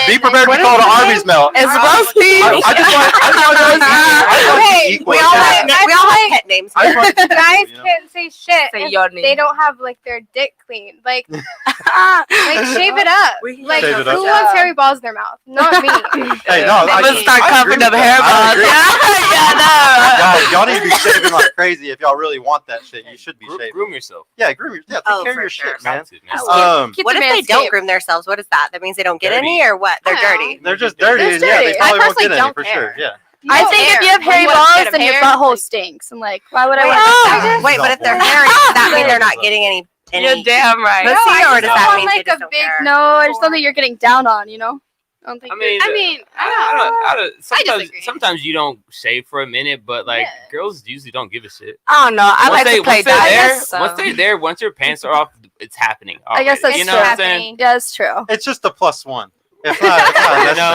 be prepared to call the Arby's melt. It's roasty. We all have pet names. Guys can't say shit if they don't have like their dick clean. Like shave it up. Like who wants hairy balls in their mouth? Not me. Hey, no, let's start covering up hair balls. Y'all need to be shaving like crazy if y'all really want that shit. You should be shaving. Groom yourself. Yeah, groom yourself. Yeah, take care of your shit, man. What if they don't groom themselves? What is that? That means they don't get any, or what? They're dirty. They're just dirty, and yeah, they probably won't get any for sure. Yeah. I think if you have hairy balls, then your butthole stinks. I'm like, why would I want Wait, but if they're hairy, does that mean they're not getting any? You're damn right. Pussy, or does that mean they just don't care? No, I just don't think you're getting down on, you know? I mean, sometimes you don't shave for a minute, but like girls usually don't give a shit. I don't know. I like to play dice. Once they're there, once your pants are off, it's happening. I guess that's true. You know what I'm saying? Yeah, it's true. It's just a +1. It's not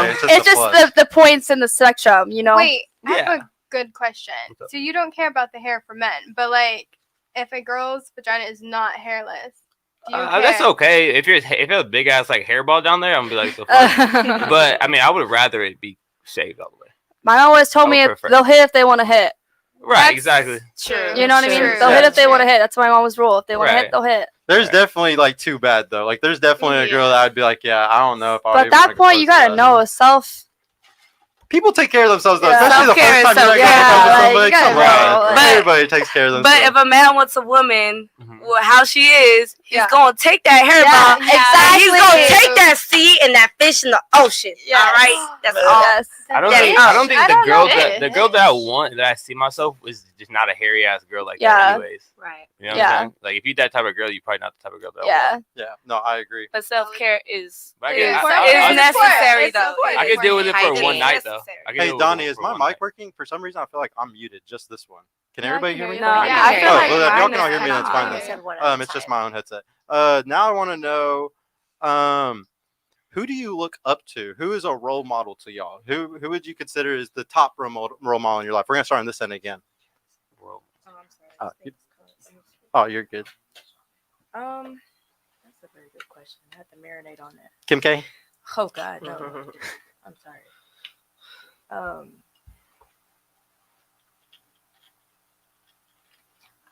necessary. It's just the points in the spectrum, you know? Wait, I have a good question. So you don't care about the hair for men, but like if a girl's vagina is not hairless, do you care? That's okay. If you have a big ass like hairball down there, I'm gonna be like, so fuck. But I mean, I would rather it be shaved all the way. Mine always told me they'll hit if they want to hit. Right, exactly. True. You know what I mean? They'll hit if they want to hit. That's my mom's rule. If they want to hit, they'll hit. There's definitely like too bad though. Like there's definitely a girl that I'd be like, yeah, I don't know if I. But at that point, you gotta know self. People take care of themselves though, especially the first time you're with somebody. Everybody takes care of themselves. But if a man wants a woman, how she is, he's gonna take that hairball. Exactly. He's gonna take that seed and that fish in the ocean. All right, that's all. I don't think the girl that I want, that I see myself, is just not a hairy ass girl like that. Anyways, right? You know what I'm saying? Like if you're that type of girl, you're probably not the type of girl that I want. Yeah. No, I agree. But self care is necessary though. I can deal with it for one night though. Hey Donnie, is my mic working? For some reason, I feel like I'm muted. Just this one. Can everybody hear me? No, I feel like if y'all can all mine hear me, that's fine. It's just my own headset. Now I want to know, who do you look up to? Who is a role model to y'all? Who would you consider is the top role model in your life? We're gonna start on this end again. Oh, you're good. That's a very good question. I have to marinate on that. Kim K. Oh God, no. I'm sorry.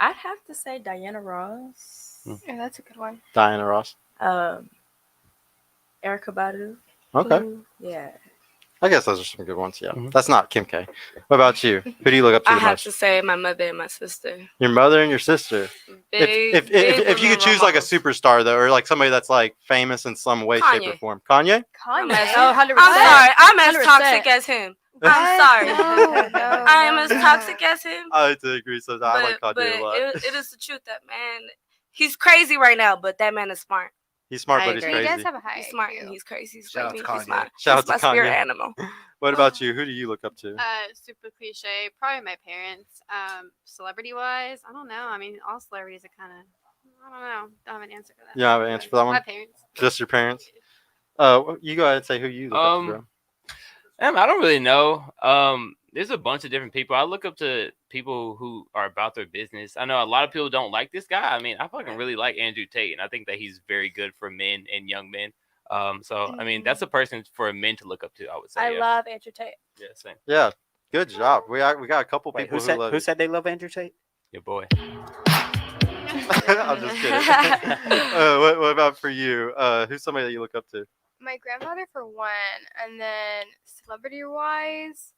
I'd have to say Diana Ross. Yeah, that's a good one. Diana Ross. Erykah Badu. Okay. Yeah. I guess those are some good ones. Yeah. That's not Kim K. What about you? Who do you look up to the most? I have to say my mother and my sister. Your mother and your sister. If you could choose like a superstar though, or like somebody that's like famous in some way, shape, or form. Kanye? Kanye. I'm sorry. I'm as toxic as him. I'm sorry. No. I am as toxic as him. I have to agree. So I like Kanye a lot. It is the truth that man, he's crazy right now, but that man is smart. He's smart, but he's crazy. He does have a high He's smart and he's crazy. He's Shout out like to me. He's my Kanye. spirit animal. What about you? Who do you look up to? Super cliche. Probably my parents. Celebrity-wise, I don't know. I mean, all celebrities are kind of, I don't know. Don't have an answer for that. You don't have an answer for that one? My parents. Just your parents? You go ahead and say who you look up to, bro. I don't really know. There's a bunch of different people. I look up to people who are about their business. I know a lot of people don't like this guy. I mean, I fucking really like Andrew Tate, and I think that he's very good for men and young men. So I mean, that's a person for men to look up to, I would say. I love Andrew Tate. Yeah, same. Yeah, good job. We got a couple people who said they love Andrew Tate? Your boy. I'm just kidding. What about for you? Who's somebody that you look up to? My grandmother for one, and then celebrity-wise,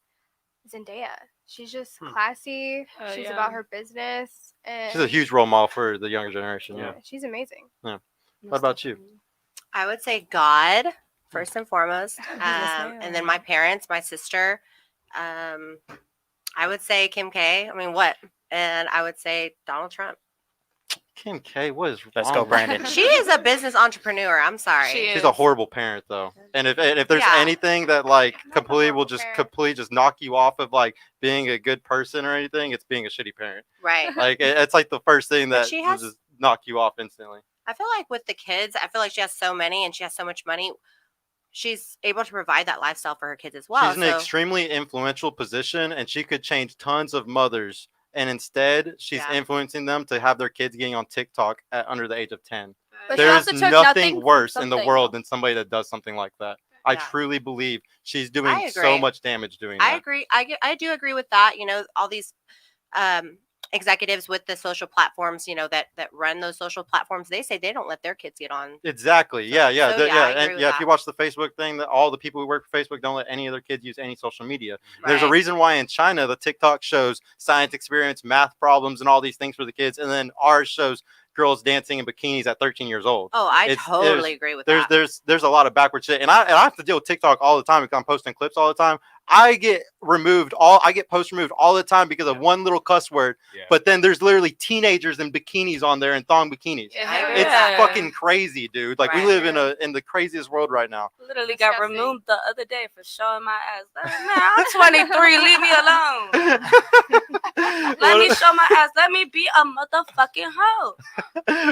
Zendaya. She's just classy. She's about her business. And she's a huge role model for the younger generation. Yeah, she's amazing. Yeah. What about you? I would say God first and foremost, and then my parents, my sister. I would say Kim K. I mean, what? And I would say Donald Trump. Kim K, what is Let's go, Brandon. She is a business entrepreneur. I'm sorry. She's a horrible parent, though. And if there's anything that like completely just knock you off of like being a good person or anything, it's being a shitty parent. Right. Like it's like the first thing that will just knock you off instantly. I feel like with the kids, I feel like she has so many and she has so much money. She's able to provide that lifestyle for her kids as well. She's in an extremely influential position, and she could change tons of mothers. And instead, she's influencing them to have their kids getting on TikTok at under the age of 10. There is nothing worse in the world than somebody that does something like that. I Yeah. truly believe she's doing I so agree. much damage doing I that. agree. I do agree with that. You know, all these executives with the social platforms, you know, that run those social platforms, they say they don't let their kids get on. Exactly. Yeah. So, yeah, I agree And with yeah, if that. you watch the Facebook thing, that all the people who work for Facebook don't let any of their kids use any social media. There's a Right. reason why in China the TikTok shows science experiments, math problems, and all these things for the kids, and then ours shows girls dancing in bikinis at 13 years old. Oh, I It's- totally agree with that. There's a lot of backward shit, and I have to deal with TikTok all the time because I'm posting clips all the time. I get posts removed all the time because of one little cuss word. Yeah. But then there's literally teenagers in bikinis on there and thong bikinis. I agree with It's that. fucking crazy, dude. Like we Right. live in the craziest world right now. Literally got Disgusting. removed the other day for showing my ass. Man, I'm 23. Leave me alone. Let me show my ass. Let me be a motherfucking hoe.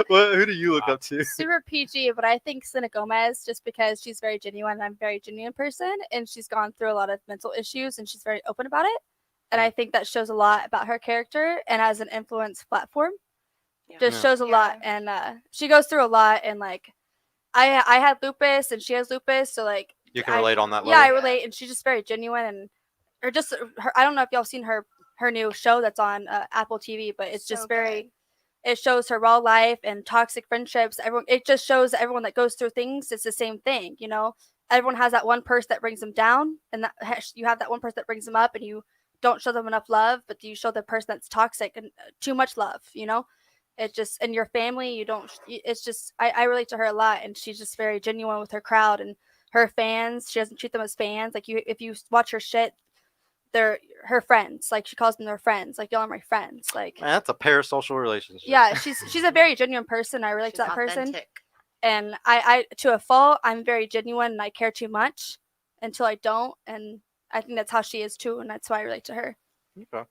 Who do you look up to? Super PG, but I think Selena Gomez, just because she's very genuine. I'm a very genuine person, and she's gone through a lot of mental issues, and she's very open about it. And I think that shows a lot about her character, and as an influence platform, just Yeah. shows a lot. And she goes through a lot, and like I had lupus, and she has lupus, so like You can relate on that level. yeah, I relate, and she's just very genuine, and or just her. I don't know if y'all seen her new show that's on Apple TV, but it's just very. It shows her raw life and toxic friendships. Everyone, it just shows everyone that goes through things. It's the same thing, you know. Everyone has that one person that brings them down, and that you have that one person that brings them up, and you don't show them enough love, but you show the person that's toxic and too much love, you know. It just in your family, you don't. It's just I relate to her a lot, and she's just very genuine with her crowd and her fans. She doesn't treat them as fans. Like if you watch her shit, they're her friends. Like she calls them their friends. Like y'all are my friends. Like Man, that's a parasocial relationship. yeah, she's a very genuine person. I relate She's to that person, authentic. and I to a fault, I'm very genuine and I care too much until I don't, and I think that's how she is too, and that's why I relate to her. Okay.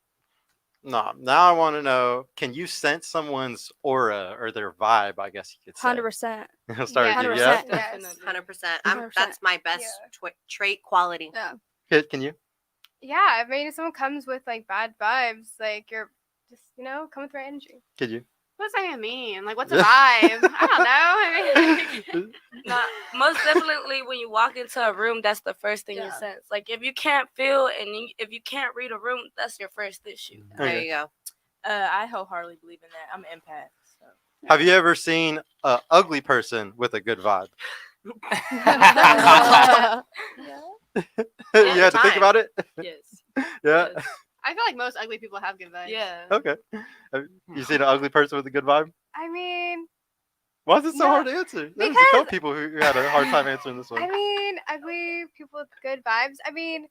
No, now I want to know: can you sense someone's aura or their vibe? I guess you could say. 100%. I'll start with you. 100%. Yeah. Yes. 100%. 100%. That's my best trait quality. Yeah. Kid, can you? Yeah, I mean, if someone comes with like bad vibes, like you're just, you know, come with the right energy. Could you? What does that even mean? Like, what's a vibe? I don't know. I mean, Nah, most definitely when you walk into a room, that's the first thing you sense. Like if you can't feel and if you can't read a room, that's your first issue. There Okay. you go. I wholeheartly believe in that. I'm an empath. So. Have you ever seen an ugly person with a good vibe? You had to think about it. Yes. Yeah. Yes. I feel like most ugly people have good vibes. Yeah. Okay. Have you seen an ugly person with a good vibe? I mean, Why is it so No, hard to answer? There's a because- couple people who had a hard time answering this one. I mean, ugly people with good vibes. I mean,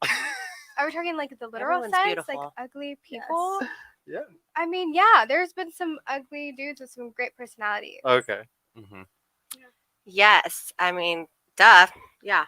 are we talking like the literal Everyone's sense, beautiful. like ugly people? Yeah. I mean, yeah, there's been some ugly dudes with some great personalities. Okay. Mm-hmm. Yes. I mean, duh. Yeah.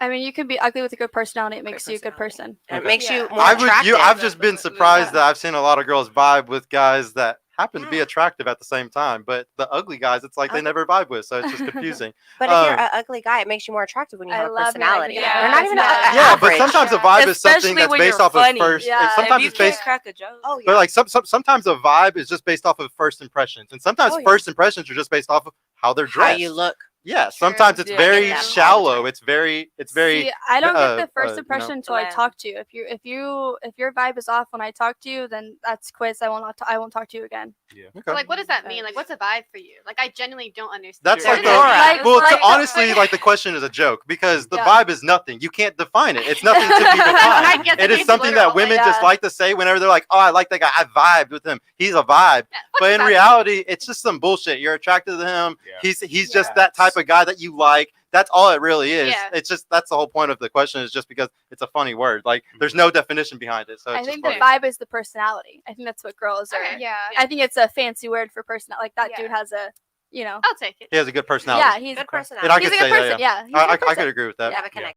I mean, you can be ugly with a good personality. It makes you a good personality. person. And Okay. it makes you Yeah. more attractive. I've just been surprised Yeah. that I've seen a lot of girls vibe with guys that happen to be Yeah. attractive at the same time, but the ugly guys, it's like they Okay. never vibe with, so it's just confusing. But if you're Um, an ugly guy, it makes you more attractive when you I have a love me ugly personality. guys. You're not even Yeah. Yeah, but average. sometimes a Yeah. vibe is something Especially that's when based you're off funny. of first. Yeah. Sometimes if it's you based. can't crack a joke. Oh yeah. But like sometimes a vibe is just based off of first impressions, and sometimes Oh, yeah. first impressions are just based off of how they're How dressed. you look. Yeah, sometimes it's Yeah, I very get that all the shallow. time. It's very See, I don't get the first you know. impression until I Bland. talk to you. If your vibe is off when I talk to you, then that's quits. I won't talk to you again. Okay. Like, what does that mean? Like, what's a vibe for you? Like, I genuinely don't understand. That's Your like the aura. Like- well. like- Honestly, like the question is a joke because the Yeah. vibe is nothing. You can't define it. It's nothing to be I defined. guess It is it's something that literal, women like- just Yeah. like to say whenever they're like, "Oh, I like that guy. I vibed with him. He's a vibe." Yeah, But in reality, it's just some bullshit. You're attracted to him. Yeah. He's just that type of guy that you like. That's all it really is. Yeah. It's just that's the whole point of the question is just because it's a funny word. Like there's no definition behind it. So it's I just think the funny. vibe is the personality. I think that's what girls are. Okay. Yeah. I think it's a fancy word for personality. Like that Yeah. dude has a, you know. I'll take it. He has a good personality. Yeah, he's Good And personality. I he's could a good say person. yeah. Yeah, he's a good I person. could agree with that. You have a connection.